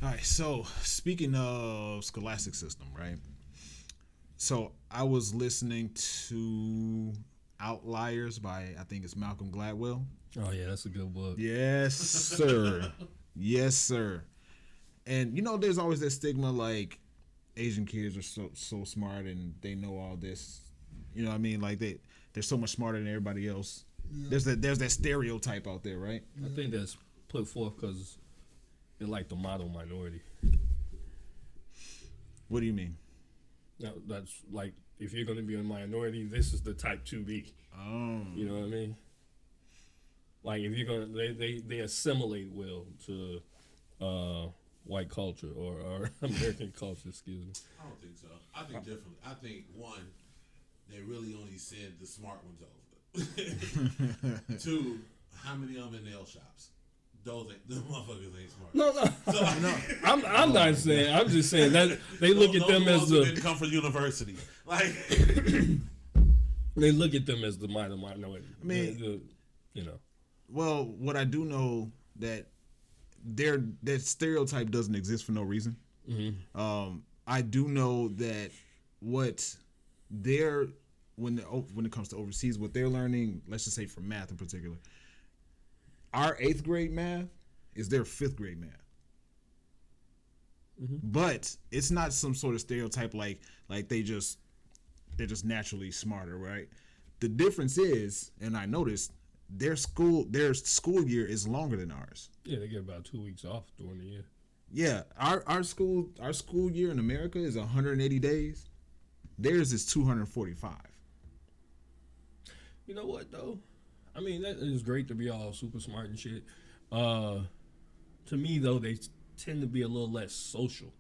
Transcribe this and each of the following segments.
All right, so speaking of scholastic system, right? So I was listening to Outliers by, I think it's Malcolm Gladwell. Oh yeah, that's a good book. Yes, sir. Yes, sir. And there's always that stigma like Asian kids are so smart and they know all this. You know what I mean? Like they're so much smarter than everybody else. Yeah. There's that stereotype out there, right? I think that's put forth because they're like the model minority. What do you mean? Now, that's like if you're going to be a minority, this is the type to be. Oh. You know what I mean? Like if you're going to, they assimilate well to white culture or American culture, excuse me. I don't think so. I think differently. I think, one, they really only send the smart ones over. Two, how many of them in nail shops? The motherfuckers ain't smart. No. So, I'm not saying. I'm just saying that they look at them as the. Didn't come from university. Like they look at them as the minority. I mean, Well, what I do know that that stereotype doesn't exist for no reason. Mm-hmm. I do know that what they're when it comes to overseas, what they're learning, let's just say for math in particular, our 8th grade math is their 5th grade math. Mm-hmm. But it's not some sort of stereotype like they're just naturally smarter, right? The difference is, and I noticed, their school year is longer than ours. Yeah, they get about 2 weeks off during the year. Yeah, our school year in America is 180 days. Theirs is 245. You know what though? I mean, that is great to be all super smart and shit. To me though, they tend to be a little less social.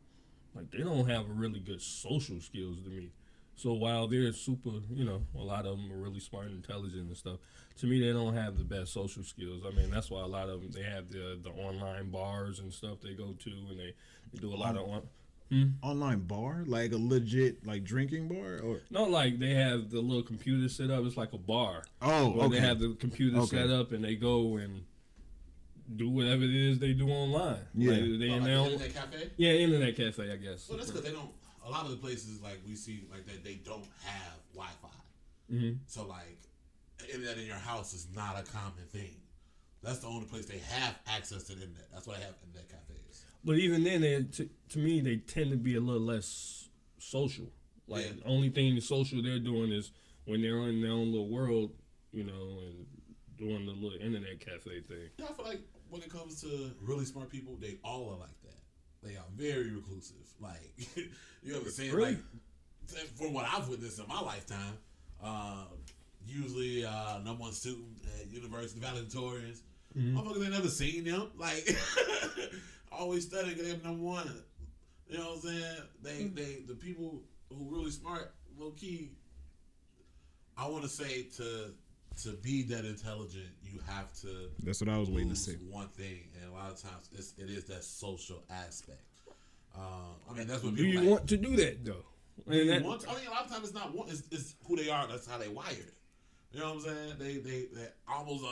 Like they don't have really good social skills to me. So while they're super, a lot of them are really smart and intelligent and stuff, to me they don't have the best social skills. I mean, that's why a lot of them, they have the online bars and stuff they go to, and they do a lot of online bar, like a legit like drinking bar, or no, like they have the little computer set up. It's like a bar. Oh, okay. They have the computer set up and they go and do whatever it is they do online. Yeah, like internet cafe. Yeah, internet cafe, I guess. Well, that's because they don't. A lot of the places like we see like that, they don't have Wi-Fi. Mm-hmm. So like, internet in your house is not a common thing. That's the only place they have access to the internet. That's why they have internet cafes. But even then, to me, they tend to be a little less social. Like, the only thing social they're doing is when they're in their own little world, and doing the little internet cafe thing. Yeah, I feel like when it comes to really smart people, they all are like that. They are very reclusive. Like, you ever seen, really? Like, from what I've witnessed in my lifetime, usually number one student at university valedictorians, motherfuckers ain't never seen them. Like, always studying because they're number one. You know what I'm saying? The people who really smart, low key, I want to say to be that intelligent, you have to. That's what I was waiting to say. One thing, and a lot of times it is that social aspect. I mean, that's what people. Do you want to do that though? I mean, a lot of times it's not. It's who they are. That's how they wired. You know what I'm saying? They almost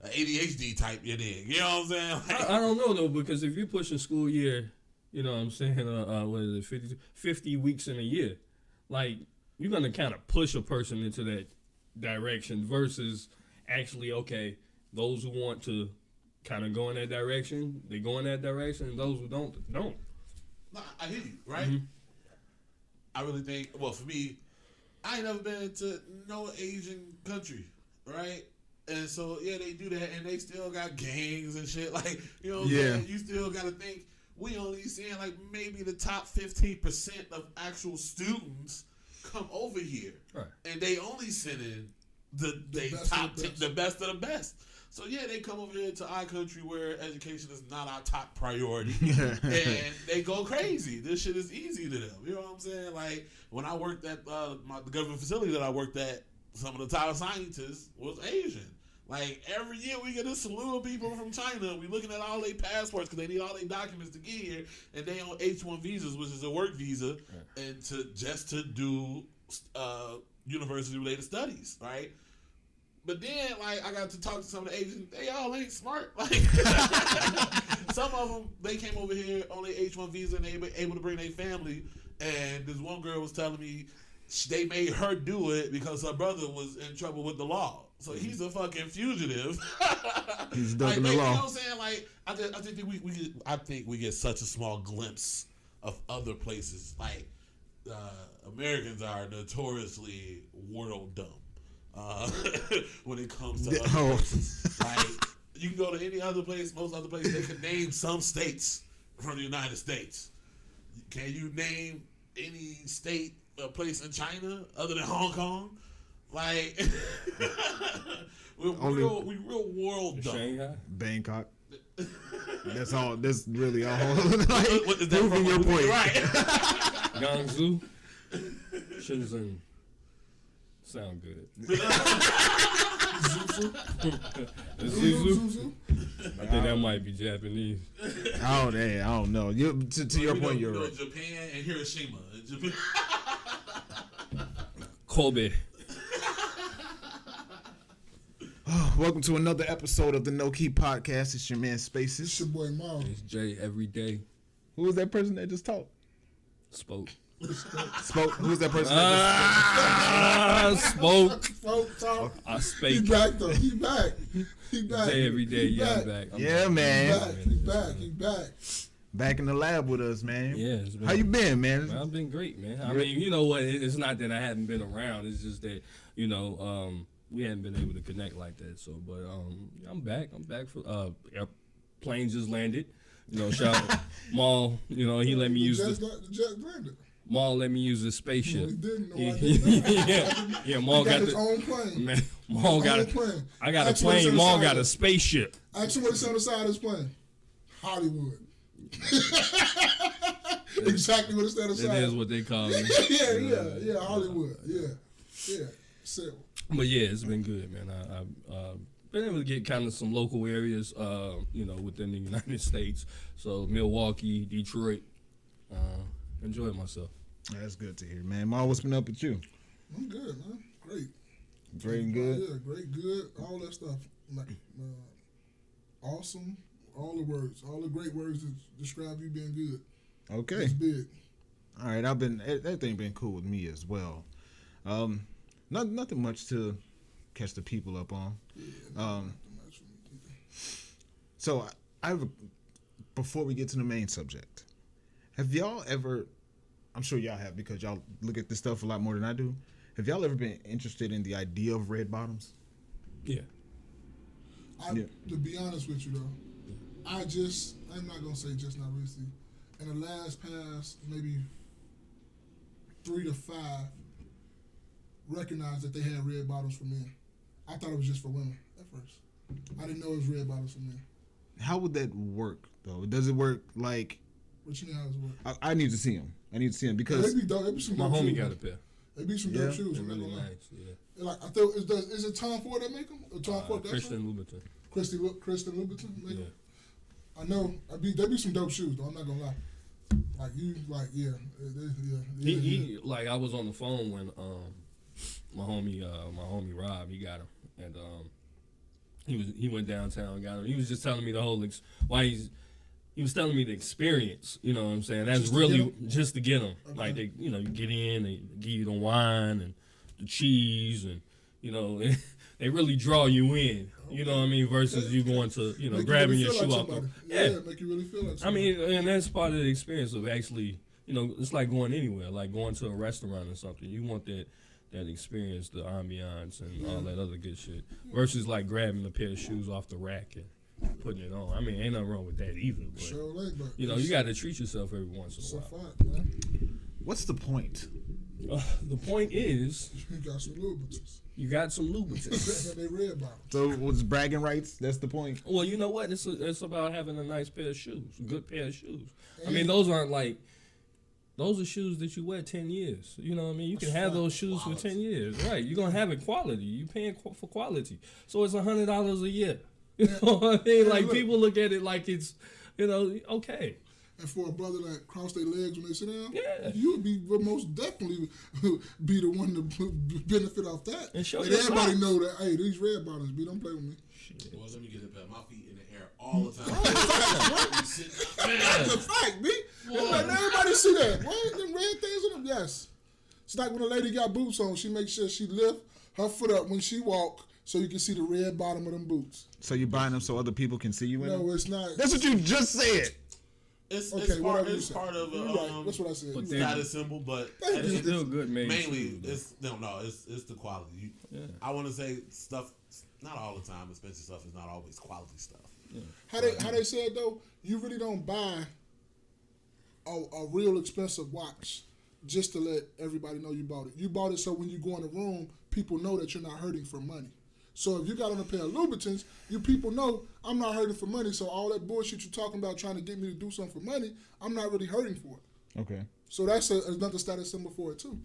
a ADHD type. You dig? You know what I'm saying? Like, I don't know though, because if you're pushing school year, you know what I'm saying? What is it? 50 weeks in a year, like you're gonna kind of push a person into that direction versus actually, okay, those who want to kind of go in that direction, they go in that direction, and those who don't. No, I hear you, right? Mm-hmm. I really think, well, for me, I ain't never been to no Asian country, right? And so, yeah, they do that, and they still got gangs and shit. Like, you know what I'm saying? You still got to think, we only seeing, like, maybe the top 15% of actual students come over here. Right. And they only sending the best of the best. So, yeah, they come over here to our country where education is not our top priority. And they go crazy. This shit is easy to them. You know what I'm saying? Like, when I worked at the government facility that I worked at, some of the top scientists was Asian. Like, every year we get a slew of people from China. We looking at all their passports because they need all their documents to get here. And they on H-1 visas, which is a work visa, and to do university-related studies, right? But then, like, I got to talk to some of the Asians. They all ain't smart. Like, some of them, they came over here on their H-1 visa and they were able to bring their family. And this one girl was telling me they made her do it because her brother was in trouble with the law. So he's a fucking fugitive. He's ducking the law. You know what I'm saying? Like, I think we get such a small glimpse of other places. Like, Americans are notoriously world dumb when it comes to other places. Like, you can go to any other place, most other places, they can name some states from the United States. Can you name any state or place in China other than Hong Kong? Like, we're real world dumb. Shanghai? Bangkok. That's all. That's really all. What is that proving your point. Right. Guangzhou? Shenzhen. Sound good. Zuzu? I think that might be Japanese. Oh, damn. I don't know. To your point, you're right. Japan and Hiroshima. Japan. Kobe. Welcome to another episode of the KNoWKi podcast. It's your man Spaces. It's your boy Miles. It's Jay every day. Who was that person that just talked? Spoke. Spoke. Who was that person? Spoke. Spoke, talk. I He spake. back though. He back. He back. Jay every day. He Yeah, back. I'm back. Yeah, man. He back. He back. Back in the lab with us, man. Yeah. It's been, How you been, man? Man, I've been great, man. I mean, you know what? It's not that I haven't been around. It's just that, we hadn't been able to connect like that. So, but I'm back. I'm back for plane just landed. Shout out Maul. He let me use the jet landed. Maul let me use the spaceship. No, he didn't. No, I did not. Yeah. Maul He got his own plane. Man, Maul got a plane. I got a Ask him what's plane. on the Maul side got of a it. spaceship. Ask him what's on the side of his plane. Hollywood. Exactly what it's on the side. That is what they call me. yeah, Hollywood. Yeah. So. But yeah, it's been good, man. I've been able to get kind of some local areas, within the United States. So Milwaukee, Detroit. Enjoyed myself. That's good to hear, man. Ma, what's been up with you? I'm good, man. Great. Great and good? Yeah, great, good. All that stuff. Like, awesome. All the words. All the great words that describe you being good. Okay. It's big. All right. Everything been cool with me as well. Nothing much to catch the people up on. So before we get to the main subject, have y'all ever, I'm sure y'all have because y'all look at this stuff a lot more than I do. Have y'all ever been interested in the idea of red bottoms? Yeah. To be honest with you though, I'm not gonna say just not recently. In the past maybe 3 to 5, recognized that they had red bottoms for men. I thought it was just for women at first. I didn't know it was red bottoms for men. How would that work though? Does it work like? What you know how does it work? I need to see them. Because It'd be dope. It'd be some My dope homie shoes. got a pair. It'd be some Yeah. dope shoes. They're I'm not really gonna lie. nice. Yeah. Like I thought, is it Tom Ford that make them? Or Tom Ford? Christian Louboutin. Kristen Louboutin make Yeah. them. I know. There'd be some dope shoes though. I'm not gonna lie. He like I was on the phone when my homie Rob, he got him, and he went downtown and got him. He was just telling me the whole he was telling me the experience. You know what I'm saying? That's Just to really get 'em? just to get them. Okay. Like you get in, they give you the wine and the cheese, and they really draw you in. You know what I mean? Versus you going to Make grabbing you your really shoe feel off. like The, somebody. Yeah, make you really feel like I somebody. mean, and that's part of the experience of actually, it's like going anywhere, like going to a restaurant or something. You want that experience, the ambiance and all that other good shit, versus like grabbing a pair of shoes off the rack and putting it on. I mean, ain't nothing wrong with that either. But Sure late, but you got to treat yourself every once it's in a a while. fact, man. what's the point? The point is, You got some Louboutins. you got some lubricants. They red bottoms. So what's bragging rights? That's the point. Well, you know what? It's about having a nice pair of shoes, a good pair of shoes. I mean, those are shoes that you wear 10 years. You know what I mean? You can have those shoes for 10 years. Right. You're going to have it quality. You're paying for quality. So it's $100 a year. You know what I mean? Yeah, like, look. people look at it like it's, okay. And for a brother that cross their legs when they sit down, Yeah. you would be most definitely be the one to benefit off that. And show Let your everybody socks. know that, hey, these red bottoms, don't play with me. Well, let me get it back. My feet in the air all the time. That's a fact, B. Let everybody see that. What? Them red things on them? Yes. It's like when a lady got boots on, she makes sure she lift her foot up when she walk so you can see the red bottom of them boots. So you buying them so other people can see you in them? No, it's not. That's what you just said. It's part of right. That's what I said. Status symbol, but it's still good. Mainly, it's the quality. I want to say stuff. Not all the time. Expensive stuff is not always quality stuff. Yeah. How they said though, you really don't buy a real expensive watch just to let everybody know you bought it. You bought it so when you go in the room, people know that you're not hurting for money. So if you got on a pair of Louboutins, people know I'm not hurting for money. So all that bullshit you're talking about trying to get me to do something for money, I'm not really hurting for it. Okay. So that's another status symbol for it too.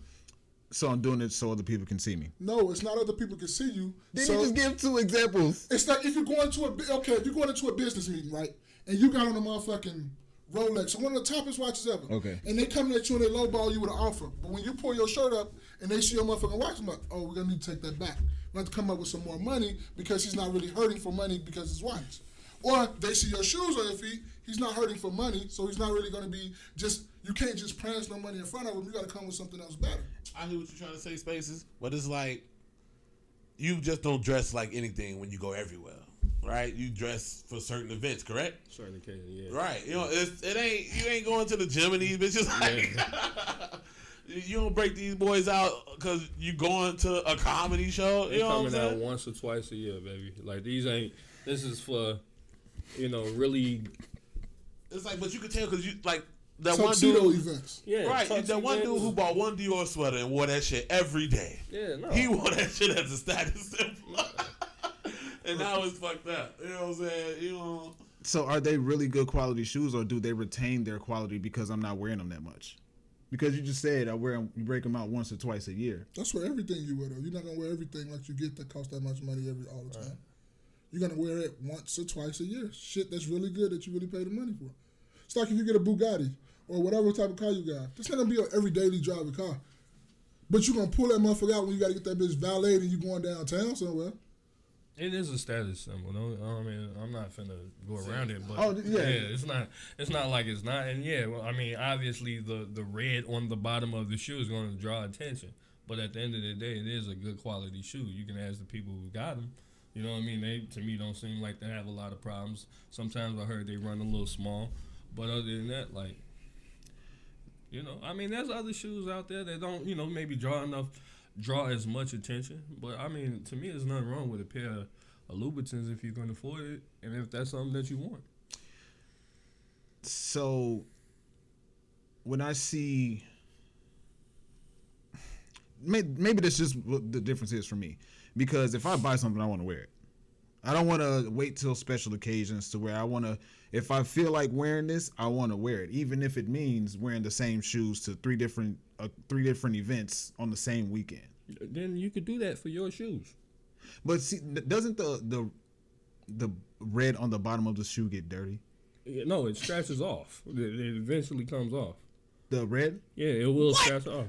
So I'm doing it so other people can see me. No, it's not other people can see you. Didn't you just give 2 examples? It's like if you're going to if you're going into a business meeting, right, and you got on a motherfucking Rolex, so one of the toppest watches ever. Okay. And they come at you and they lowball you with an offer. But when you pull your shirt up and they see your motherfucking watch, I'm like, oh, we're gonna need to take that back. We have to come up with some more money because he's not really hurting for money because it's watch. Or they see your shoes on your feet, he's not hurting for money, so he's not really gonna be you can't just prance no money in front of him. You gotta come with something else better. I hear what you're trying to say, Spaces, but it's like you just don't dress like anything when you go everywhere. Right, you dress for certain events, correct? Certain occasions, yeah. Right, you ain't going to the gym and these bitches like you don't break these boys out because you going to a comedy show. They coming out once or twice a year, baby. Like this is for, really. It's like, but you can tell because you like that tuxedo one dude. Events. Yeah, right. That one dude who bought one Dior sweater and wore that shit every day. Yeah, no. He wore that shit as a status symbol. And now it's fucked up. You know what I'm saying? So are they really good quality shoes, or do they retain their quality because I'm not wearing them that much? Because you just said you break them out once or twice a year. That's for everything you wear though. You're not gonna wear everything like you get that costs that much money all the time. Right. You're gonna wear it once or twice a year. Shit that's really good that you really pay the money for. It's like if you get a Bugatti or whatever type of car you got. This not gonna be an every daily driver car. But you're gonna pull that motherfucker out when you gotta get that bitch valeted and you going downtown somewhere. It is a status symbol. No, I mean, I'm not finna go around it, but it's not like it's not. And obviously the red on the bottom of the shoe is going to draw attention. But at the end of the day, it is a good quality shoe. You can ask the people who got them. You know what I mean? They, to me, don't seem like they have a lot of problems. Sometimes I heard they run a little small, but other than that, like, there's other shoes out there that don't, maybe draw as much attention. But to me, there's nothing wrong with a pair of Louboutins if you can afford it and if that's something that you want. So when I see, maybe that's just what the difference is for me, because if I buy something, I want to wear it. I don't want to wait till special occasions to where if I feel like wearing this, I want to wear it, even if it means wearing the same shoes to three different events on the same weekend. Then you could do that for your shoes. But see, doesn't the red on the bottom of the shoe get dirty? No, it scratches off. It eventually comes off. The red? Yeah, it will scratch off.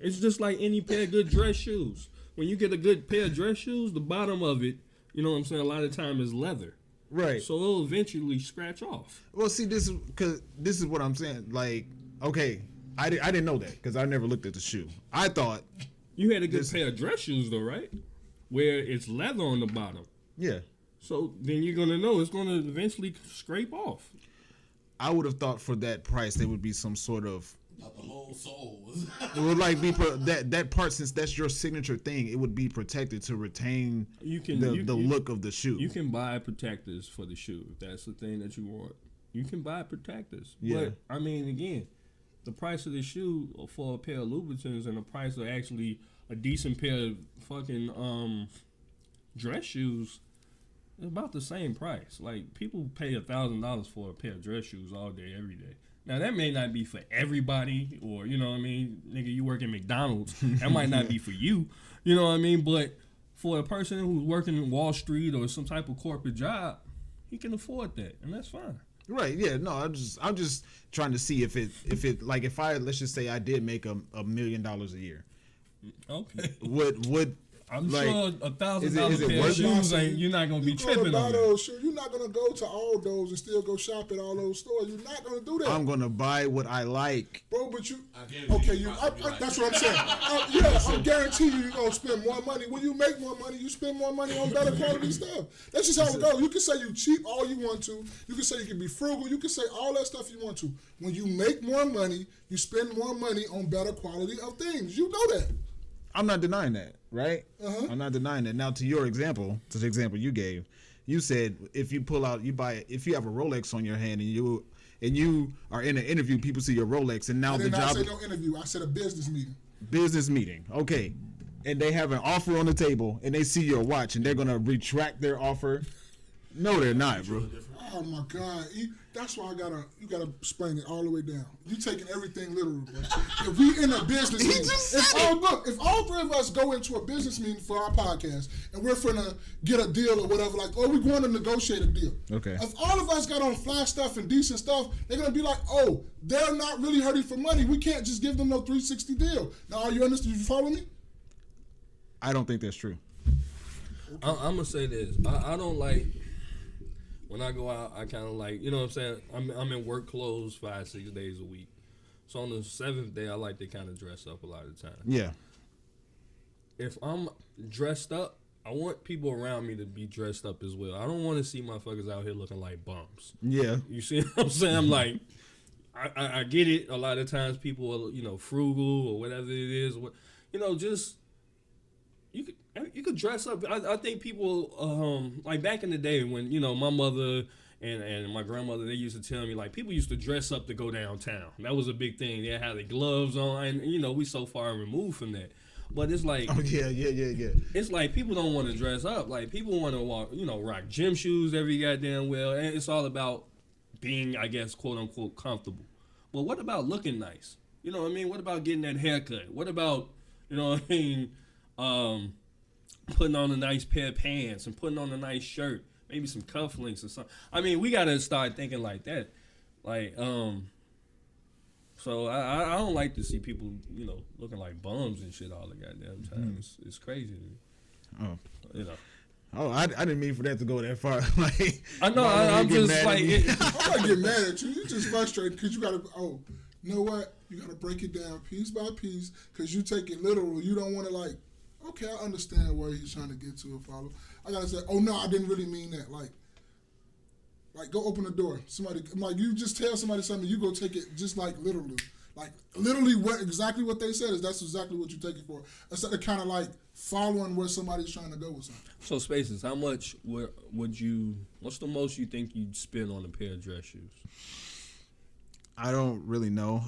It's just like any pair of good dress shoes. When you get a good pair of dress shoes, the bottom of it, you know what I'm saying, a lot of time is leather. Right. So it'll eventually scratch off. Well, see, this is what I'm saying. Like, okay, I didn't know that because I never looked at the shoe. I thought you had a good pair of dress shoes though, right? Where it's leather on the bottom. Yeah. So then you're gonna know it's gonna eventually scrape off. I would have thought for that price there would be some sort of. Not the whole soul. It would like be that part, since that's your signature thing. It would be protected to retain the look of the shoe. You can buy protectors for the shoe if that's the thing that you want. You can buy protectors. Yeah. But again, the price of the shoe for a pair of Louboutins and the price of actually a decent pair of fucking dress shoes is about the same price. Like, people pay $1,000 for a pair of dress shoes all day, every day. Now, that may not be for everybody, or, you know what I mean, nigga, you work at McDonald's. That might not be for you, you know what I mean? But for a person who's working in Wall Street or some type of corporate job, he can afford that, and that's fine. Right? Yeah. No, I'm just trying to see if let's just say I did make $1 million a year. Okay. Would I'm Like, sure $1,000 is it pair of worth shoes it? you're not gonna be You tripping buy on. those shoes. You're not gonna go to all those and still go shop at all those stores. You're not gonna do that. I'm gonna buy what I like. Bro, but you I guarantee okay? you You, probably like that's it. what I'm saying. I'm guaranteeing you're gonna spend more money. When you make more money, you spend more money on better quality stuff. That's just how it goes. You can say you cheap all you want to. You can say you can be frugal. You can say all that stuff you want to. When you make more money, you spend more money on better quality of things. You know that. I'm not denying that, right? Uh-huh. I'm not denying that. Now, to your example, to the example you gave, you said if you pull out, you buy, if you have a Rolex on your hand and you are in an interview, people see your Rolex, and now I the did not job say no interview. I said a business meeting. business meeting, okay, and they have an offer on the table, and they see your watch, and they're gonna retract their offer. No, they're not, bro. Oh my God! That's why you gotta explain it all the way down. You taking everything literal, bro. If we in a business meeting, if all three of us go into a business meeting for our podcast and we're finna get a deal or whatever, like, oh, we're going to negotiate a deal. Okay. If all of us got on fly stuff and decent stuff, they're gonna be like, oh, they're not really hurting for money. We can't just give them no 360 deal. Now, are you understand? You follow me? I don't think that's true. I'm gonna say this. I don't like when I go out. I kind of like, you know what I'm saying. I'm in work clothes 5-6 days a week. So on the 7th day, I like to kind of dress up a lot of the time. Yeah. If I'm dressed up, I want people around me to be dressed up as well. I don't want to see motherfuckers out here looking like bums. Yeah. You see what I'm saying? I'm like, I get it. A lot of times people are, frugal or whatever it is. Just you could dress up. I think people like back in the day when my mother and my grandmother, they used to tell me, like, people used to dress up to go downtown. That was a big thing. They had their gloves on, and we so far removed from that. But it's like, Oh yeah. it's like people don't want to dress up. Like, people want to walk, rock gym shoes every goddamn well, and it's all about being, I guess, quote unquote, comfortable. But what about looking nice? You know what I mean? What about getting that haircut? What about, putting on a nice pair of pants and putting on a nice shirt, maybe some cufflinks or something. I mean, we gotta start thinking like that. Like, so I don't like to see people, looking like bums and shit all the goddamn time. It's crazy to me. Oh. Oh, I didn't mean for that to go that far. Like, I know. I'm just like, I'm not getting mad at you. You're just frustrated because you gotta. Oh, you know what? You gotta break it down piece by piece because you take it literal. You don't want to like. Okay, I understand where he's trying to get to. A follow. I gotta say, oh no, I didn't really mean that. Like go open the door. Somebody, like, you just tell somebody something, you go take it just like literally. Like literally exactly what they said is that's exactly what you take it for. Instead of kind of like following where somebody's trying to go with something. So Spaces, how much what's the most you think you'd spend on a pair of dress shoes? I don't really know.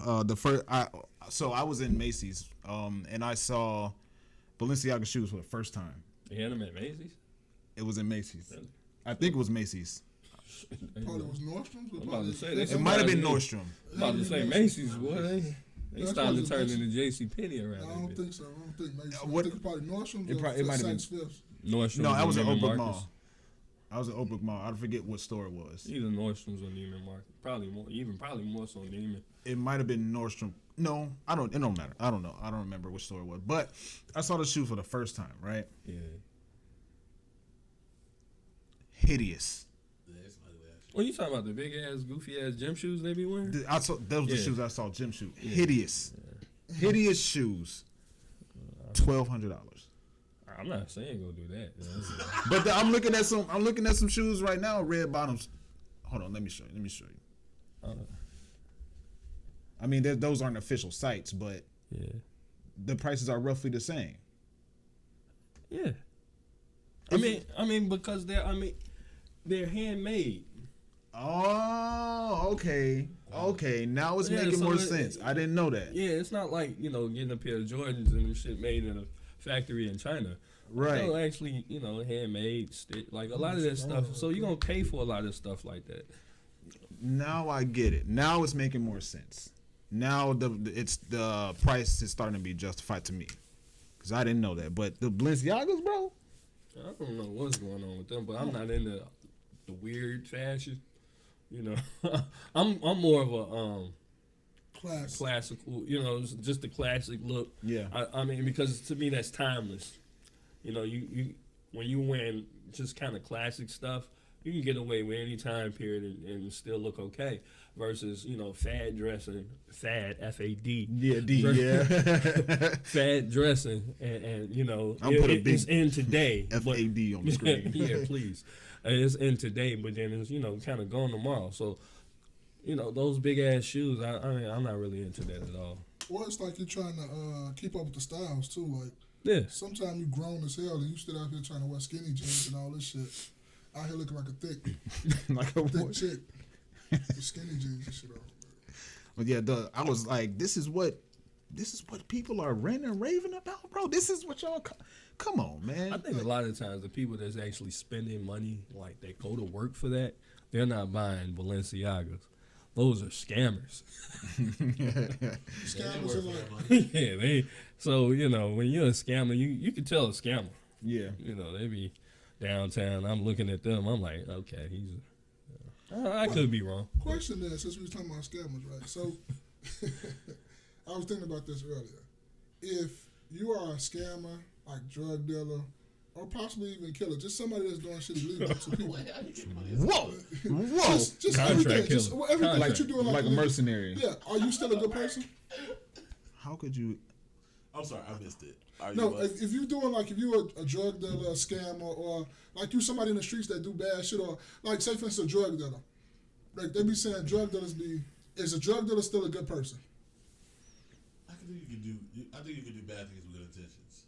So I was in Macy's, and I saw Balenciaga shoes for the first time. You had them at Macy's? It was in Macy's. Really? I think it was Macy's. Probably was Nordstrom's. I'm about to say It might have been Nordstrom. I'm about to say Macy's, boy. They starting to turn into JCPenney around. I don't think so. I don't think Macy's. What- I think it's probably Nordstrom's. It might have been. Fifth. Nordstrom's. No, I was at Neiman Oakbrook Marcus. Mall. I was at Oakbrook Mall. I forget what store it was. Either Nordstrom's or Neiman Marcus. Probably more so Neiman. It might have been Nordstrom. No, I don't. It don't matter. I don't know. I don't remember which store it was. But I saw the shoe for the first time. Right? Yeah. Hideous. Yeah, it's ugly ass shit. Well, you talking about the big ass, goofy ass gym shoes they be wearing? I saw those the Yeah. shoes I saw. Gym shoe. Hideous. Hideous shoes. $1,200. I'm not saying go do that. But I'm looking at some shoes right now. Red bottoms. Hold on. Let me show you. I mean, those aren't official sites, but Yeah. the prices are roughly the same. Yeah. I mean, because they're handmade. Oh, okay. Okay, now it's Yeah, making so more sense. I didn't know that. Yeah, it's not like, getting a pair of Jordans and the shit made in a factory in China. Right. No, actually, handmade, like a lot of that stuff. So you're going to pay for a lot of stuff like that. Now I get it. Now it's making more sense. Now the price is starting to be justified to me. Because I didn't know that. But the Balenciagas, bro? I don't know what's going on with them, but I'm not into the weird fashion. I'm more of a classical, just the classic look. Yeah. I mean, because to me that's timeless. You know, you when you wearing just kind of classic stuff, you can get away with any time period and still look okay. Versus, you know, fad dressing, fad F-A-D. Yeah, D. Yeah. Fad dressing, and you know, I'm put a big it's in today. F-A-D on the screen. Yeah, please. It's in today, but then it's, you know, kind of gone tomorrow. So, you know, those big ass shoes, I mean, I'm not really into that at all. Or it's like you're trying to keep up with the styles too. Like, Yeah. sometimes you grown as hell and you still out here trying to wear skinny jeans and all this shit. Out here looking like a thick Like chick with skinny jeans and shit on. But yeah, I was like, this is what people are ranting and raving about, bro. This is what y'all. Come on, man. I think a lot of times the people that's actually spending money, like they go to work for that, they're not buying Balenciagas. Those are scammers. Scammers are like, Yeah, they. So, you know, when you're a scammer, you can tell a scammer. Yeah. You know, they be downtown. I'm looking at them. I'm like, okay, I could be wrong. question is, since we was talking about scammers, right? So, I was thinking about this earlier. If you are a scammer, like drug dealer, or possibly even killer, just somebody that's doing shit illegal to people. Whoa. Just Contract everything. Just killer. everything Like, that you're doing like a illegal. mercenary. Yeah. Are you still a good person? How could you? I'm sorry, I missed it. No, if you're doing like if you're a drug dealer, a scammer, or like you somebody in the streets that do bad shit, or like say for instance a drug dealer, like they be saying drug dealers is a drug dealer still a good person? I think you can do bad things with good intentions.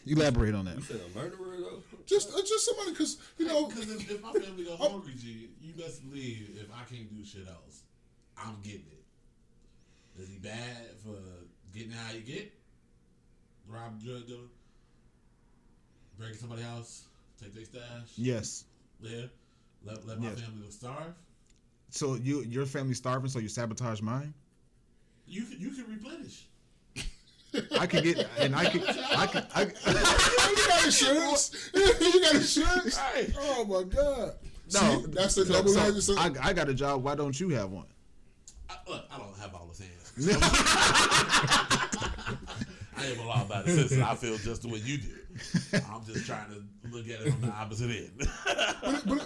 Elaborate on that. You said a murderer though? Just somebody, because you know. Because if my family go hungry, G, you best believe if I can't do shit else, I'm getting it. Is he bad for getting how you get? Rob a drug dealer? Breaking somebody's house? Take their stash? Yes. Yeah. Let my family go starve? So your family's starving, so you sabotage mine? You can replenish. I could get, and I could. You got insurance. You got insurance. Right. Oh my god. No, see, that's a double-edged sword. I got a job. Why don't you have one? Look, I don't have all the hands. I ain't gonna lie about it, sister. I feel just the way you do. I'm just trying to look at it on the opposite end.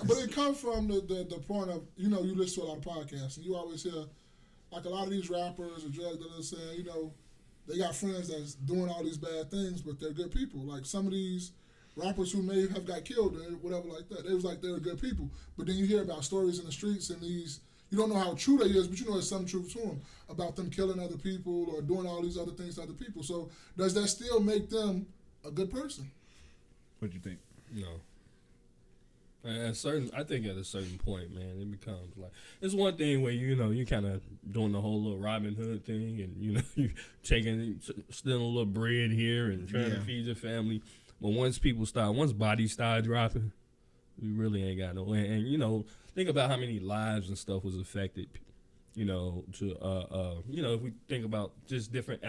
but it comes from the point of, you know, you listen to a lot of podcasts and you always hear like a lot of these rappers or drug dealers saying, you know, they got friends that's doing all these bad things, but they're good people. Like some of these rappers who may have got killed or whatever like that, they was like they were good people. But then you hear about stories in the streets and these, you don't know how true they is, but you know there's some truth to them about them killing other people or doing all these other things to other people. So does that still make them a good person? What do you think? No. I think at a certain point, man, it becomes like it's one thing where you kind of doing the whole little Robin Hood thing, and you stealing a little bread here and trying to feed your family. But once bodies start dropping, you really ain't got no. And think about how many lives and stuff was affected. If we think about just different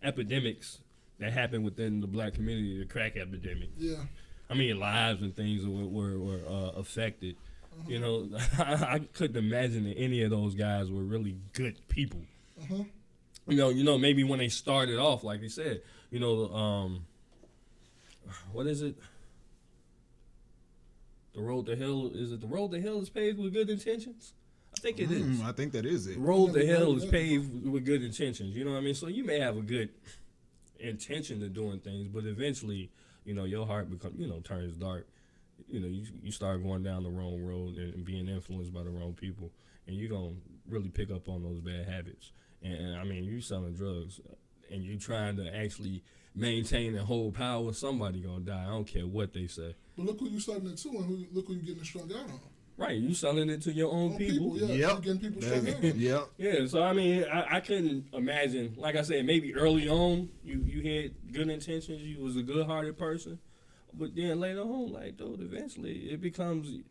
epidemics that happened within the black community, the crack epidemic. Yeah. How many lives and things were affected? I couldn't imagine that any of those guys were really good people. Maybe when they started off, like they said, what is it? The road to hell, is it the road to hell is paved with good intentions? I think it is. I think that is it. Road to hell is paved with good intentions. You know what I mean? So you may have a good intention to doing things, but eventually, your heart turns dark. You start going down the wrong road and being influenced by the wrong people, and you're going to really pick up on those bad habits. And I mean, you selling drugs and you trying to actually maintain and hold power, somebody going to die. I don't care what they say. But look who you selling it to and look who you getting it strung out on. Right, you selling it to your own people. Yeah, you getting people strung out on. Yep. Yeah, so I mean, I couldn't imagine, like I said, maybe early on you had good intentions, you was a good-hearted person, but then later on, like, dude, eventually it becomes,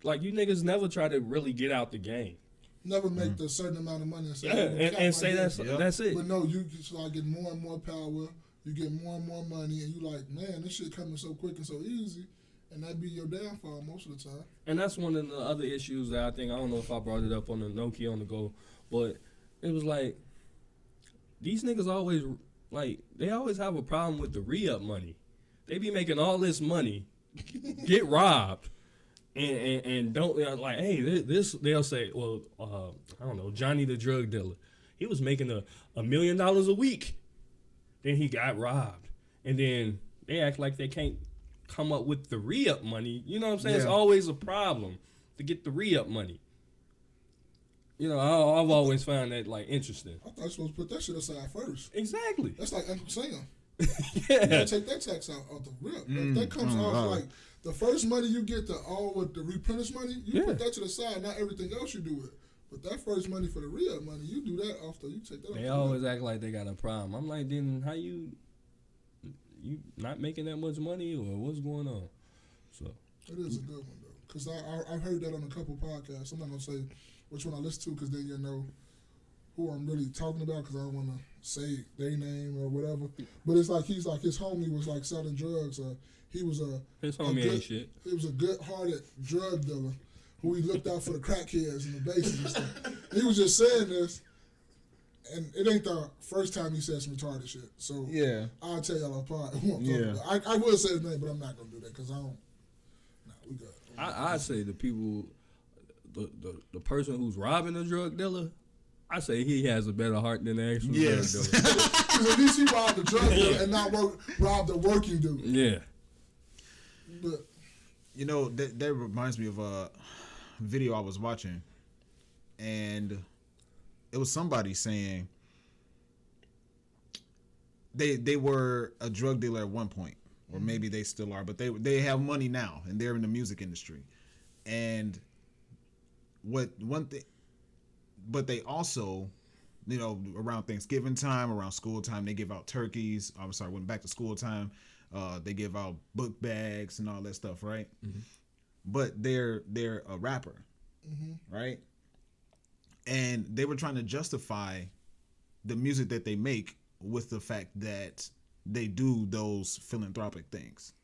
like, you niggas never try to really get out the game. Never make the certain amount of money and say, and say that's it. But no, you start getting more and more power, you get more and more money, and you like, man, this shit coming so quick and so easy. And that be your downfall most of the time. And that's one of the other issues that I don't know if I brought it up on the KNoWKi on the go, but it was like, these niggas always like they always have a problem with the re-up money. They be making all this money, get robbed, and don't like, hey, this they'll say, well, I don't know, Johnny the drug dealer, he was making $1 million a week, then he got robbed, and then they act like they can't come up with the re-up money. You know what I'm saying? Yeah. It's always a problem to get the re-up money. You know, I've always found that like interesting. I thought you were supposed to put that shit aside first. Exactly. That's like Uncle Sam. Yeah. You gotta take that tax out the rip. If that comes off like the first money you get, with the replenish money, you put that to the side. Not everything else you do it. But that first money for the re-up money, you do that you take that off. They always act like they got a problem. I'm like, then how you not making that much money, or what's going on? So it is a good one though, because I've heard that on a couple podcasts. I'm not gonna say which one I listen to, because then you know who I'm really talking about, because I don't want to say their name or whatever. But it's like his homie was like selling drugs. He was his homie ain't shit. He was a good-hearted drug dealer who he looked out for the crackheads in the basement and stuff. He was just saying this, and it ain't the first time he said some retarded shit. So Yeah. I'll tell y'all apart who I'm talking about. I will say his name, but I'm not gonna do that because I don't. Nah, we good. I say the people, the person who's robbing a drug dealer, I say he has a better heart than the actual drug dealer. Because at least he robbed the drug dealer and not robbed the working dude. Yeah. But You know, that reminds me of a video I was watching, and it was somebody saying they were a drug dealer at one point, or maybe they still are, but they have money now and they're in the music industry. And but they also, you know, around Thanksgiving time, around school time, they give out turkeys. I'm sorry, when back to school time, they give out book bags and all that stuff, right? Mm-hmm. But they're a rapper, right? And they were trying to justify the music that they make with the fact that they do those philanthropic things.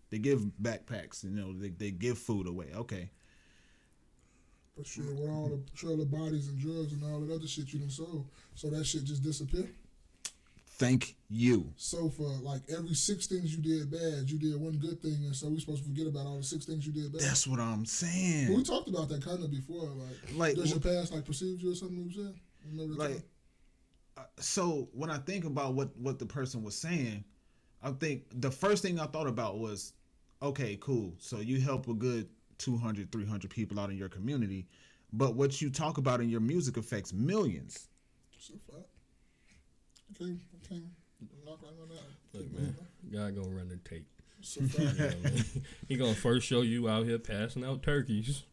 They give backpacks, you know, they give food away. Okay. But sure, with all the trailer bodies and drugs and all that other shit you done sold, so that shit just disappear? Thank you. So for like every 6 things you did bad, you did one good thing, and so we supposed to forget about all the 6 things you did bad? That's what I'm saying. But we talked about that kind of before. Like does your past like perceive you or something you said? Remember that time? So when I think about what the person was saying, I think the first thing I thought about was, okay, cool. So you help a good 200, 300 people out in your community, but what you talk about in your music affects millions. So far. Okay. Knock right on that. Look, man, God gonna run the tape. So far. Yeah, man. He gonna first show you out here passing out turkeys,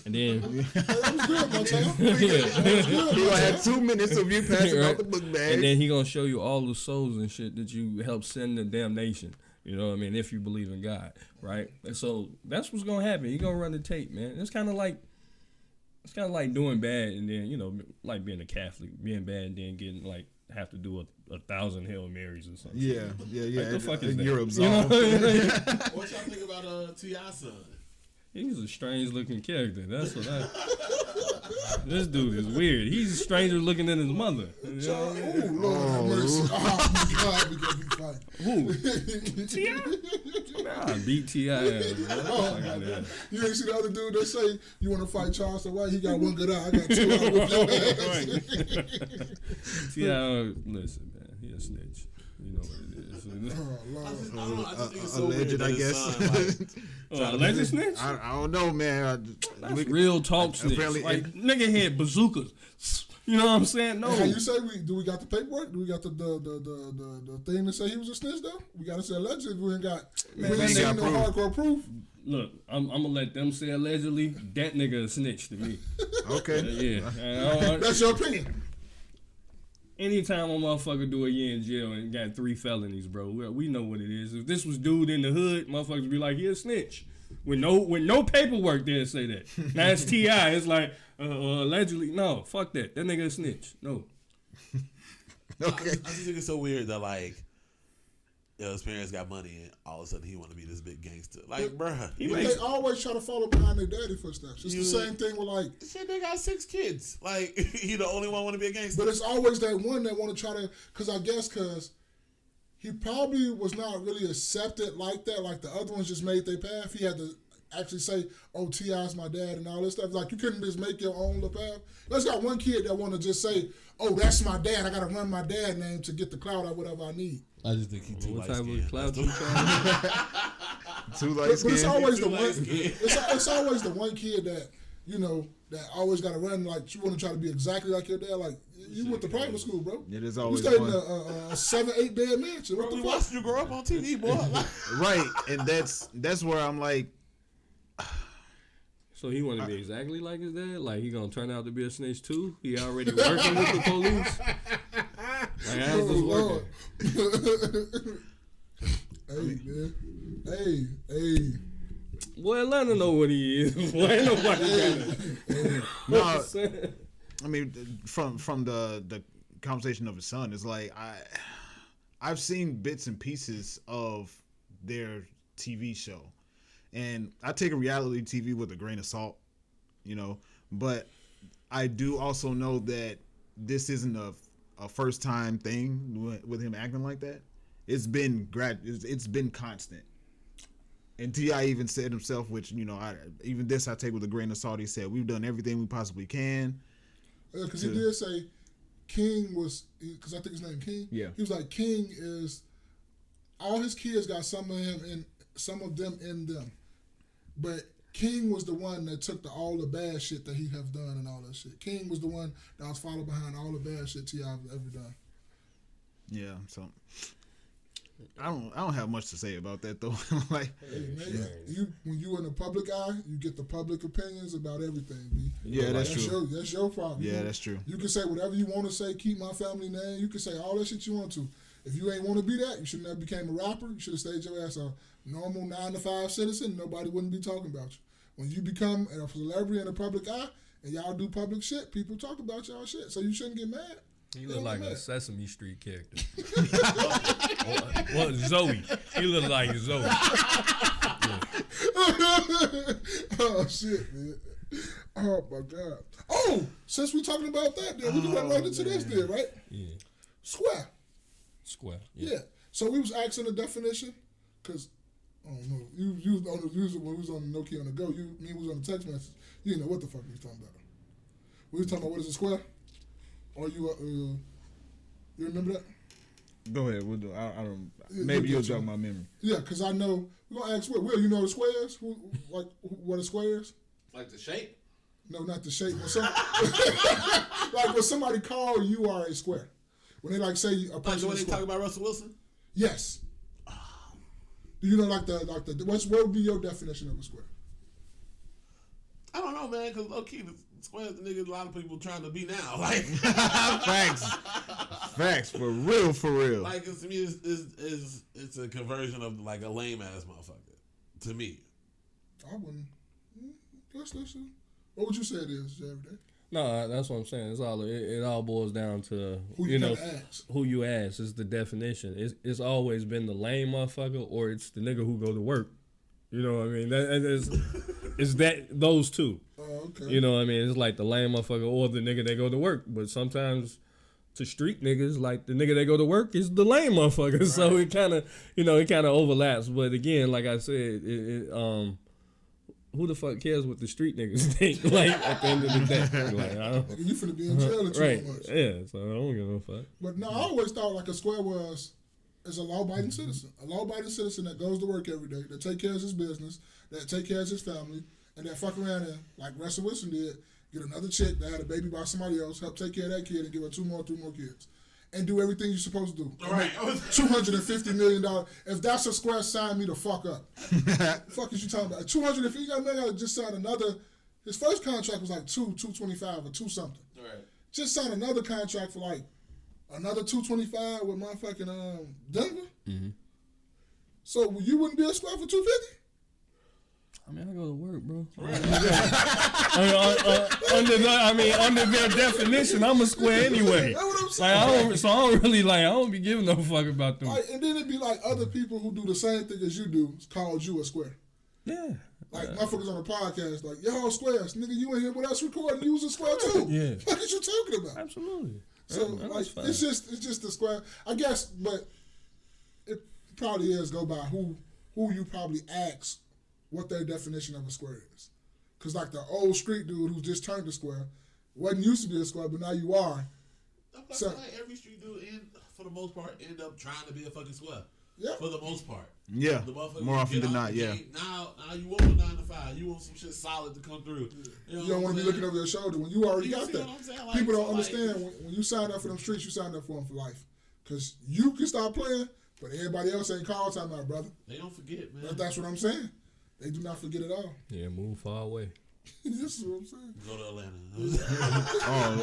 and then That was good, my child. He gonna have 2 minutes of you passing out the book bag, and then he gonna show you all the souls and shit that you helped send to damnation. You know what I mean? If you believe in God, right? And so that's what's gonna happen. He gonna run the tape, man. It's kind of like doing bad and then, you know, like being a Catholic, being bad and then getting like have to do 1,000 Hail Marys or something. Yeah. Like, the fuck is that? You're absolved. What y'all think about T.I.'s son? He's a strange looking character. That's what this dude is weird. He's stranger looking than his mother. You know what I mean? Oh, Lord have mercy. Oh, my God, we gonna be fighting. Who? T.I.? Nah, beat T.I. ass, bro. You ain't see the other dude that say, you want to fight Charleston White? He got one good eye. I got 2 eye with your ass. T.I., listen, man. He a snitch. You know what it is. Oh, Lord. I just think it's so Alleged, weird I that his guess. son, like, Alleged snitch? I don't know, man. That's real talk snitch. apparently- Like, nigga had bazookas. You know what I'm saying? No. How you say we got the paperwork? Do we got the thing to say he was a snitch though? We gotta say allegedly. We ain't got Man, we ain't they seen got no proof. hardcore proof. Look, I'm gonna let them say allegedly. That nigga a snitch to me. Okay. Yeah. And That's your opinion. anytime a motherfucker do a year in jail and got 3 felonies, bro, we know what it is. If this was dude in the hood, motherfuckers be like, he a snitch. With no paperwork, they'll say that. Now it's T.I. It's like, allegedly, no, fuck that. That nigga a snitch. No. Okay. I just think it's so weird that like his parents got money, and all of a sudden he want to be this big gangster. Like, bruh, they always try to follow behind their daddy footsteps. It's the same thing with like, shit. They got 6 kids. Like, he the only one want to be a gangster. But it's always that one that want to try to, because he probably was not really accepted like that. Like the other ones just made their path. He had to actually say, "Oh, T.I.'s my dad" and all this stuff. Like you couldn't just make your own little path. Let's got one kid that want to just say, "Oh, that's my dad. I got to run my dad name to get the clout or whatever I need." I just think he too What light type skinned. of cloud you trying? Too light But it's skinned. always the Too one. light-skinned. It's always the one kid that that always got to run. Like you want to try to be exactly like your dad. Like you went to private school, bro. It is You always stayed in one. a 7-8 bed mansion. What Bro, we the fuck? watched you grow up on TV, boy. Right, and that's where I'm like, So he want to be exactly like his dad? Like he gonna turn out to be a snitch too? He already working with the police? Like how's this Lord. working? Hey man, hey. Boy, let him know what he is. Boy, ain't nobody got it. no. I mean, from the conversation of his son, it's like I've seen bits and pieces of their TV show, and I take a reality TV with a grain of salt, but I do also know that this isn't a first time thing with him acting like that. It's been it's been constant. And T.I. even said himself, which even this I take with a grain of salt. He said we've done everything we possibly can. Because he did say King was, because I think his name King. Yeah. He was like, King is, all his kids got some of them in them, but King was the one that took all the bad shit that he have done and all that shit. King was the one that was following behind all the bad shit T.I. have ever done. Yeah, so I don't have much to say about that though. Like, Hey man, when you in the public eye, you get the public opinions about everything. B. yeah, that's true. That's your problem. Yeah, that's true. You can say whatever you want to say. Keep my family name. You can say all that shit you want to. If you ain't want to be that, you should never became a rapper. You should have stayed your ass a normal 9-to-5 citizen. Nobody wouldn't be talking about you. When you become a celebrity in the public eye and y'all do public shit, people talk about y'all shit. So you shouldn't get mad. He look like a Sesame Street character. Well, Zoe. He look like Zoe. Oh shit, man. Oh my god. Oh, since we talking about that, then we can run right into this, then, right? Yeah. Square. Yeah. So we was asking the definition, cause I don't know. You was on when we was on the KNoWKi on the go. Me was on the text message. You didn't know what the fuck we was talking about. We was talking about what is a square. Or you remember that? Go ahead. We'll do. I don't. Yeah, Maybe you'll get you. jog my memory. Yeah, cause I know we're gonna ask Will. You know the squares? What a square is? Like the shape? No, not the shape. Like when somebody call you are a square. When they like say a Like person when is they square. talk about Russell Wilson? Yes. Do you know what would be your definition of a square? I don't know, man, because low-key, the square's the nigga a lot of people trying to be now. Like, Facts. For real. like to me, it's a conversion of like a lame-ass motherfucker, to me. I wouldn't. Let's listen. What would you say it is every day? No, that's what I'm saying. It all boils down to Who you gotta ask. who you ask is the definition. It's always been the lame motherfucker or it's the nigga who go to work. You know what I mean? It's those two. Oh, okay. You know what I mean? It's like the lame motherfucker or the nigga that go to work. But sometimes to street niggas, like the nigga that go to work is the lame motherfucker. Right. So it kind of overlaps. But again, like I said, who the fuck cares what the street niggas think? Like at the end of the day, like I don't. You finna be in jail in 2 right? months. Yeah, so I don't give a fuck. But no, I always thought like a square is a law-abiding citizen. A law-abiding citizen that goes to work every day, that take care of his business, that take care of his family, and that fuck around and, like Russell Wilson did, get another chick that had a baby by somebody else, help take care of that kid and give her 3 more kids. And do everything you're supposed to do. Right. $250 million. If that's a square, sign me the fuck up. Fuck is you talking about? $250 million just signed another. His first contract was like $225 or $2 something. Right. Just signed another contract for like another $225 with motherfucking Denver. Mm-hmm. So you wouldn't be a square for $250? I mean, I go to work, bro. Under their definition, I'm a square anyway. That's what I'm saying. Like, I don't be giving no fuck about them. Like, and then it'd be like other people who do the same thing as you do called you a square. Yeah. Like, motherfuckers on the podcast, like, y'all squares. Nigga, you in here with us recording, you was a square too. Yeah. What are you talking about? Absolutely. So, like, it's just the square. I guess, but it probably is go by who you probably ask what their definition of a square is. Because, like, the old street dude who just turned a square wasn't used to be a square, but now you are. I feel like every street dude, for the most part, end up trying to be a fucking square. Yeah. For the most part. Yeah. More often than not, yeah. Now you want a 9 to 5. You want some shit solid to come through. You don't want to be looking over your shoulder when you already got that. Like, people don't understand when you sign up for them streets, you sign up for them for life. Because you can stop playing, but everybody else ain't called time out, brother. They don't forget, man. That's what I'm saying. They do not forget at all. Yeah, move far away. This is what I'm saying. Go to Atlanta.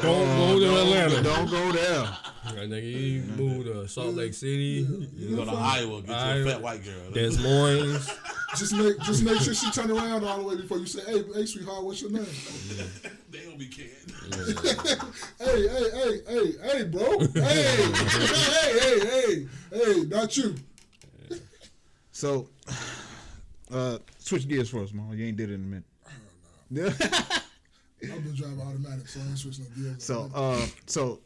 Don't go to Atlanta. Don't go there. Right, nigga, you move to Salt Lake City. You go to Iowa, get you a fat white girl. Des Moines. Just make sure she turn around all the way before you say, hey, sweetheart, what's your name? They don't be kidding. Hey, bro. Hey, not you. So, switch gears for us, man. You ain't did it in a minute. I've been driving automatic, so I ain't switching no gears. So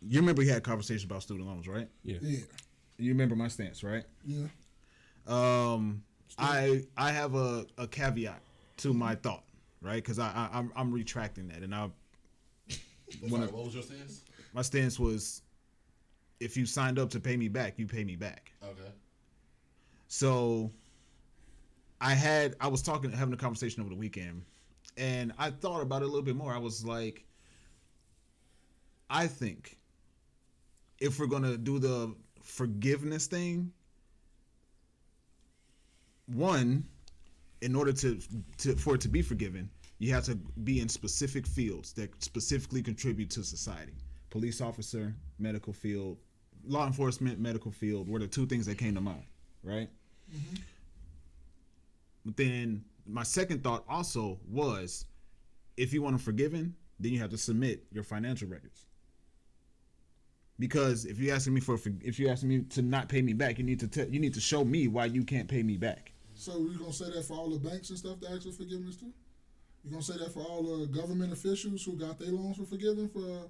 you remember we had a conversation about student loans, right? Yeah. You remember my stance, right? Yeah. I have a caveat to my thought, right? Because I'm retracting that, and what was your stance? My stance was, if you signed up to pay me back, you pay me back. Okay. So I was having a conversation over the weekend, and I thought about it a little bit more. I was like, I think if we're gonna do the forgiveness thing, one, in order for it to be forgiven, you have to be in specific fields that specifically contribute to society. Police officer, medical field, law enforcement, medical field were the two things that came to mind, right? Mm-hmm. But then my second thought also was, if you want them forgiven, then you have to submit your financial records. Because if you're asking me to not pay me back, you need to show me why you can't pay me back. So you gonna say that for all the banks and stuff that ask for forgiveness too? You gonna say that for all the government officials who got their loans for forgiven for the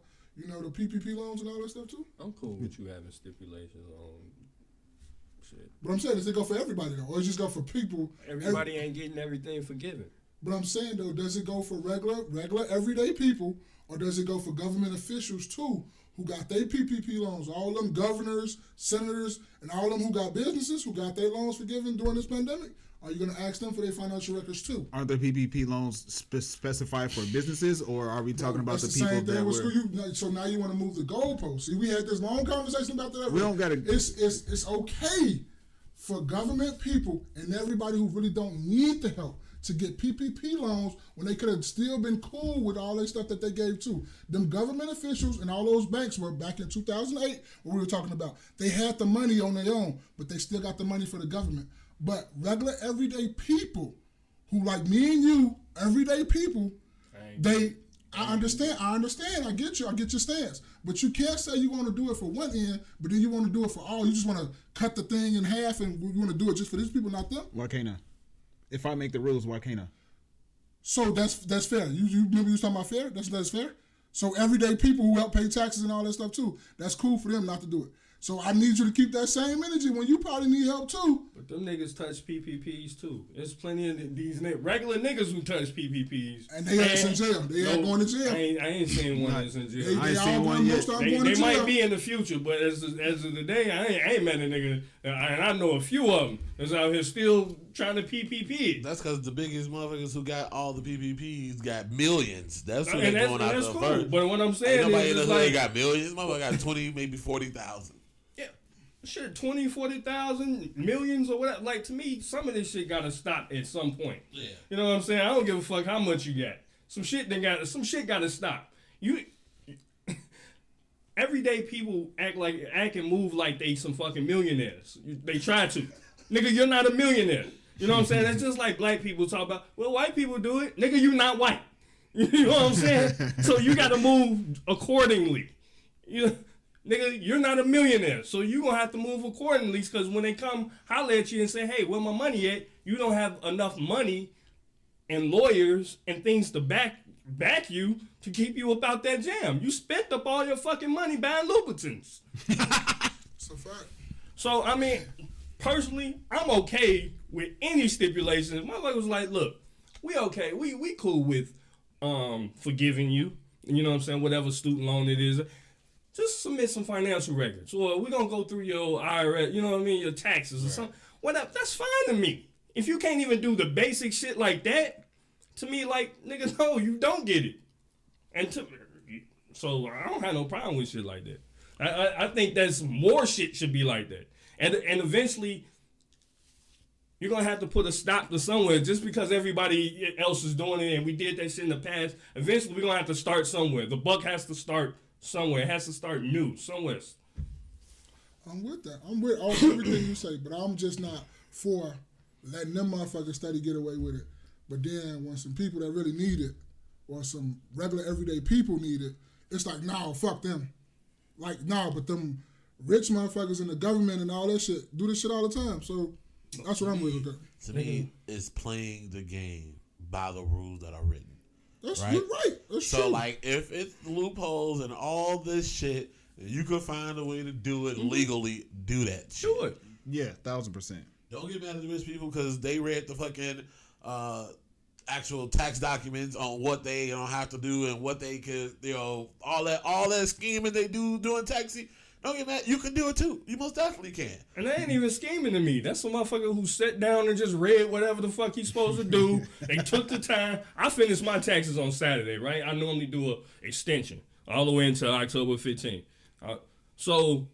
PPP loans and all that stuff too? I'm cool with you having stipulations on shit. But I'm saying, does it go for everybody though, or it just go for people? Everybody ain't getting everything forgiven. But I'm saying though, does it go for regular everyday people, or does it go for government officials too, who got their PPP loans? All them governors, senators, and all them who got businesses who got their loans forgiven during this pandemic. Are you going to ask them for their financial records too? Aren't there PPP loans specified for businesses, or are we talking about the people that were? So now you want to move the goalposts. See, we had this long conversation about that. We don't got to. It's okay for government people and everybody who really don't need the help to get PPP loans when they could have still been cool with all that stuff that they gave too. Them government officials and all those banks were back in 2008 when we were talking about. They had the money on their own, but they still got the money for the government. But regular everyday people who like me and you, everyday people, I understand. I get you. I get your stance. But you can't say you want to do it for one end, but then you want to do it for all. You just want to cut the thing in half and you want to do it just for these people, not them. Why can't I? If I make the rules, why can't I? So that's fair. You remember you was talking about fair? That's fair. So everyday people who help pay taxes and all that stuff too, that's cool for them not to do it. So I need you to keep that same energy when you probably need help too. But them niggas touch PPPs too. There's plenty of these regular niggas who touch PPPs. And they ass in jail. They ain't going to jail. I ain't seen one that's in jail. I ain't seen one yet. They might be in the future, but as of the day, I ain't met a nigga, and I know a few of them that's out here still trying to PPP. That's because the biggest motherfuckers who got all the PPPs got millions. That's what and they're going after cool. first. But what I'm saying ain't nobody is, in the it's hood like, got millions. Motherfucker got 20, maybe 40,000. Shit, 20, 40,000, millions or whatever. Like, to me, some of this shit gotta stop at some point. Yeah. You know what I'm saying? I don't give a fuck how much you got. Some shit gotta stop. Everyday people act and move like they some fucking millionaires. They try to. Nigga, you're not a millionaire. You know what I'm saying? That's just like black people talk about, well, white people do it. Nigga, you not white. You know what I'm saying? So you got to move accordingly. Nigga, you're not a millionaire, so you going to have to move accordingly because when they come holler at you and say, hey, where my money at? You don't have enough money and lawyers and things to back you to keep you about that jam. You spent up all your fucking money buying Louboutins. It's a fact. So, I mean, personally, I'm okay with any stipulations. Motherfucker was like, look, we okay. We cool with forgiving you. You know what I'm saying? Whatever student loan it is. Just submit some financial records. Or we're going to go through your IRS, you know what I mean, your taxes or something. Whatever. That's fine to me. If you can't even do the basic shit like that, to me, like, nigga, no, you don't get it. So I don't have no problem with shit like that. I think that's more shit should be like that. And eventually, you're going to have to put a stop to somewhere just because everybody else is doing it and we did that shit in the past. Eventually, we're going to have to start somewhere. The buck has to start somewhere. It has to start new, somewhere. I'm with that. I'm with everything you say, but I'm just not for letting them motherfuckers steady get away with it. But then when some people that really need it, or some regular everyday people need it, it's like, nah, fuck them. Like, nah, but them rich motherfuckers in the government and all that shit do this shit all the time. So that's what I'm with that. To me, it's playing the game by the rules that are written. That's right. You're right. That's so, true. like, if it's loopholes and all this shit, you could find a way to do it legally. Do that shit. Do it. Yeah, 1,000%. Don't get mad at the rich people because they read the fucking actual tax documents on what they have to do and what they could, all that scheming they do doing taxi. Don't get mad. You can do it too. You most definitely can. And that ain't even scheming to me. That's some motherfucker who sat down and just read whatever the fuck he's supposed to do. They took the time. I finished my taxes on Saturday, right? I normally do a extension all the way until October 15th. So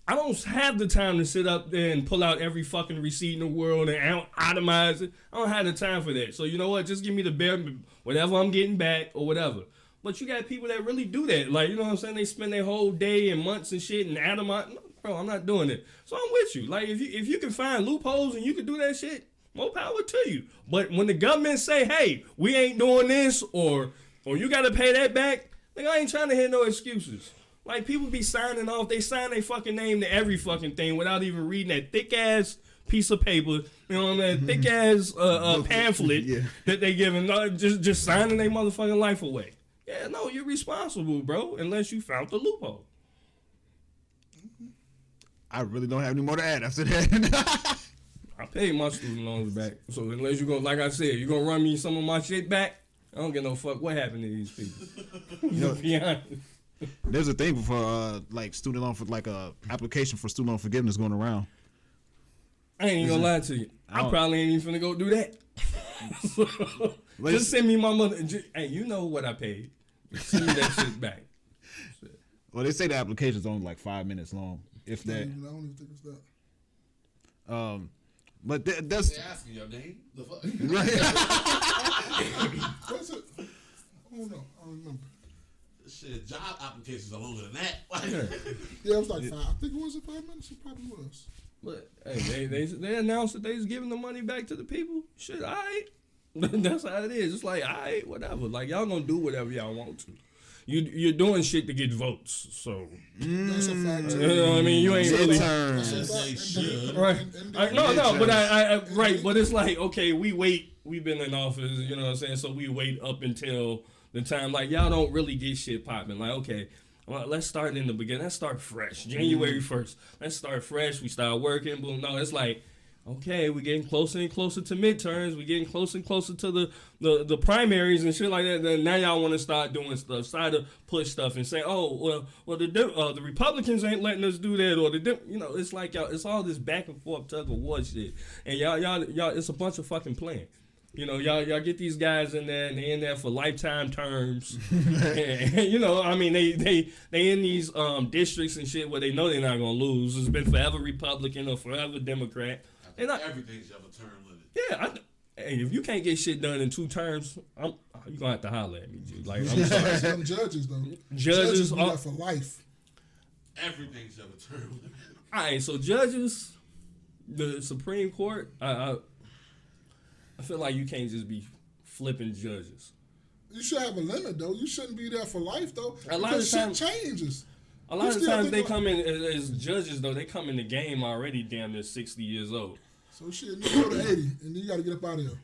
I don't have the time to sit up there and pull out every fucking receipt in the world and itemize it. I don't have the time for that. So you know what? Just give me the bare, whatever I'm getting back or whatever. But you got people that really do that. Like, you know what I'm saying? They spend their whole day and months and shit and itemize. No, bro, I'm not doing it. So I'm with you. Like, if you can find loopholes and you can do that shit, more power to you. But when the government say, hey, we ain't doing this or you got to pay that back, nigga, I ain't trying to hear no excuses. Like, people be signing off. They sign their fucking name to every fucking thing without even reading that thick-ass piece of paper, you know what I mean? Thick-ass pamphlet that they giving. Just signing their motherfucking life away. Yeah, no, you're responsible, bro, unless you found the loophole. I really don't have any more to add after that. I paid my student loans back. So unless you're going to, like I said, you're going to run me some of my shit back, I don't give no fuck what happened to these people. You know, be honest. There's a thing for like student loan, for like a application for student loan forgiveness going around. I ain't even gonna lie to you. I probably ain't even finna go do that. Just send me my money. Hey, you know what I paid. Send me that shit back. Well, they say the application's only like 5 minutes long, if that. I don't even think it's that. But that's. They asking your name. The fuck. What's it? I don't know. I don't remember. Shit, job applications are longer than that. Yeah, it was like 5. I think it was 5 minutes. It probably was. But hey, they announced that they was giving the money back to the people. Shit, all right. That's how it is. It's like, all right, whatever. Like, y'all gonna do whatever y'all want to. You're doing shit to get votes, so. That's a fact. You know what I mean? You ain't really. Right. But right. But it's like, okay, we've been in office, you know what I'm saying? So we wait up until the time, like, y'all don't really get shit popping. Like, okay, well, let's start in the beginning. Let's start fresh. January 1st. Let's start fresh. We start working. Boom. No, it's like, okay, we're getting closer and closer to midterms. We're getting closer and closer to the primaries and shit like that. Then now y'all want to start doing stuff, start to push stuff and say, oh, well, the Republicans ain't letting us do that, or it's like y'all, it's all this back and forth tug of war shit, and y'all, it's a bunch of fucking playing. You know, y'all get these guys in there, and they in there for lifetime terms. and, you know, I mean, they in these districts and shit where they know they're not gonna lose. It's been forever Republican or forever Democrat. Everything's have a term limit. Yeah, hey, if you can't get shit done in 2 terms, you're gonna have to holler at me, G. Like, I'm sorry. Some judges though. Judges are for life. Everything's have a term limit. All right, so judges, the Supreme Court, I feel like you can't just be flipping judges. You should have a limit though. You shouldn't be there for life though. A lot of because shit times- changes. A lot of still times think they like- come in as judges though. They come in the game already damn near 60 years old. So shit, you go to 80 and you got to get up out of here.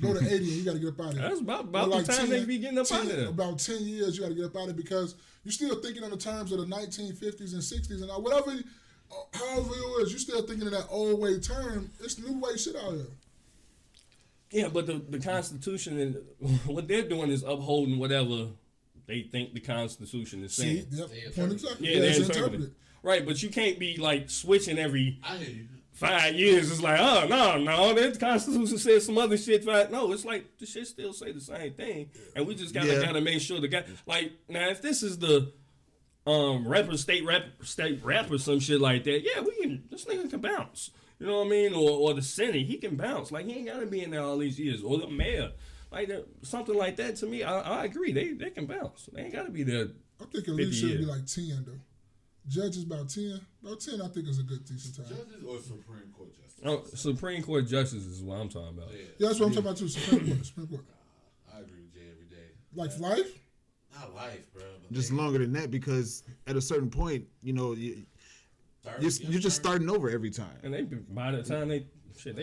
Go to 80 and you got to get up out of here. That's about Or the time they be getting up 10 out of there. About 10 years, you got to get up out of it because you're still thinking in the terms of the 1950s and 60s and whatever, however it was, you're still thinking in that old way term. It's new way shit out here. Yeah, but the Constitution and what they're doing is upholding whatever they think the Constitution is saying. See, yep, They point interpret exactly. Yeah, they it's interpret it. interpreted. Right, but you can't be like switching every I hear you. 5 years. It's like, oh no, that Constitution says some other shit. No, it's like the shit still say the same thing, and we just gotta make sure the guy. Like now, if this is the state rep or some shit like that, yeah, this nigga can bounce. You know what I mean? Or the Senate, he can bounce. Like he ain't gotta be in there all these years. Or the mayor, like something like that. To me, I agree. They can bounce. They ain't gotta be there. I think at least 50 should be years. like 10 though. Judges about 10. About 10 I think is a good decent time. Judges or Supreme Court justice? Oh, Supreme Court justices is what I'm talking about. Yeah, that's what I'm talking about too. Supreme Court. Supreme Court. I agree with Jay every day. Like life? Not life, bro. But Just they- longer than that because at a certain point, you're just starting over every time. And by the time they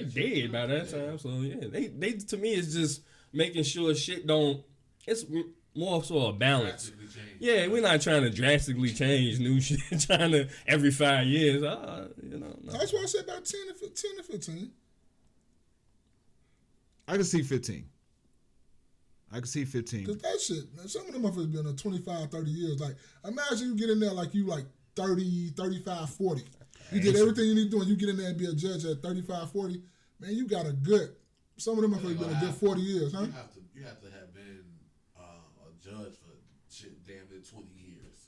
dead by that time. So yeah, they to me it's just making sure shit don't. It's more so a balance. drastically change. Yeah, we're not trying to drastically change new shit. Trying to every 5 years. No. That's why I said about 10 to 15. I can see 15. Because that shit, man, some of them motherfuckers been on 25, 30 years. Like, imagine you get in there like you like 30, 35, 40. You did everything you need to do and you get in there and be a judge at 35, 40. Man, you got a good, some of them motherfuckers been a good 40 years, huh? You have to have been a judge for shit damn near 20 years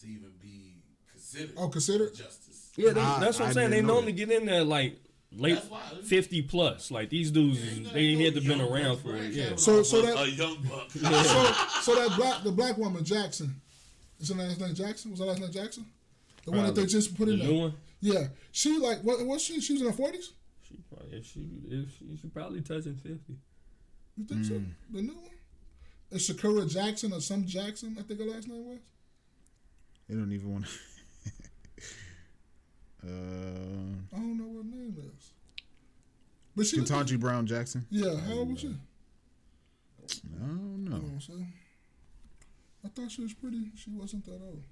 to even be considered. Oh, considered? Justice. Yeah, that's what I'm I saying. They didn't know normally that. get in there like late That's why. 50 plus. Like these dudes, they had to been around for it. Yeah. So that- a young buck. So the black woman, Jackson, is her last name Jackson? Was her last name Jackson? The one that they just put The in new there? one. Yeah. She like, what was she? She was in her 40s? She probably touching 50. You think so? The new one? Is Shakura Jackson or some Jackson, I think her last name was? They don't even want to. I don't know what her name is. But she Ketanji Brown Jackson. Yeah, how old was she? I don't know. You know what I'm saying? I thought she was pretty. She wasn't that old.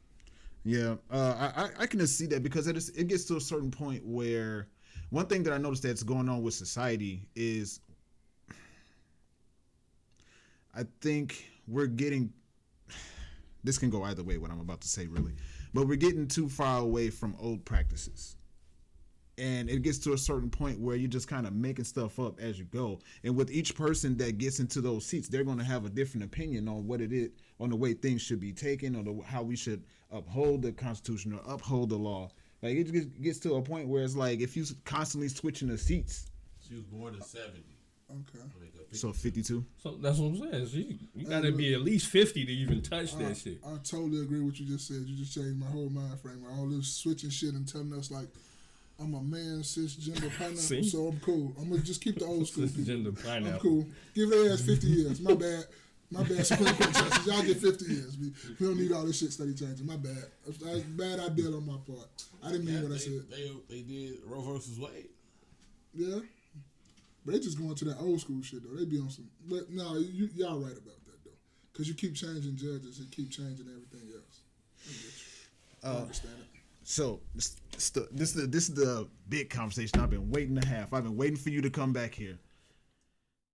Yeah, I can just see that because it gets to a certain point where one thing that I noticed that's going on with society is I think we're getting, this can go either way, what I'm about to say really, but we're getting too far away from old practices. And it gets to a certain point where you're just kind of making stuff up as you go. And with each person that gets into those seats, they're going to have a different opinion on what it is, on the way things should be taken, or how we should uphold the Constitution or uphold the law. Like it gets to a point where it's like if you constantly switching the seats. She was born in 70. Okay. So 52. So that's what I'm saying. You gotta be at least 50 to even touch that shit. I totally agree with what you just said. You just changed my whole mind frame. All this switching shit and telling us like I'm a man, cisgender pineapple, so I'm cool. I'm gonna just keep the old school people. Cisgender pineapple. I'm cool. Give their ass 50 years. My bad. Supreme Court justice. Y'all get 50 years. We don't need all this shit steady changing. My bad. That's a bad idea on my part. I didn't mean what I said. They did Roe versus Wade. Yeah. But they just going to that old school shit though. They be on some. But no, y'all right about that though. Because you keep changing judges and keep changing everything else. I get you. I understand it. So this is the big conversation I've been waiting to have. I've been waiting for you to come back here.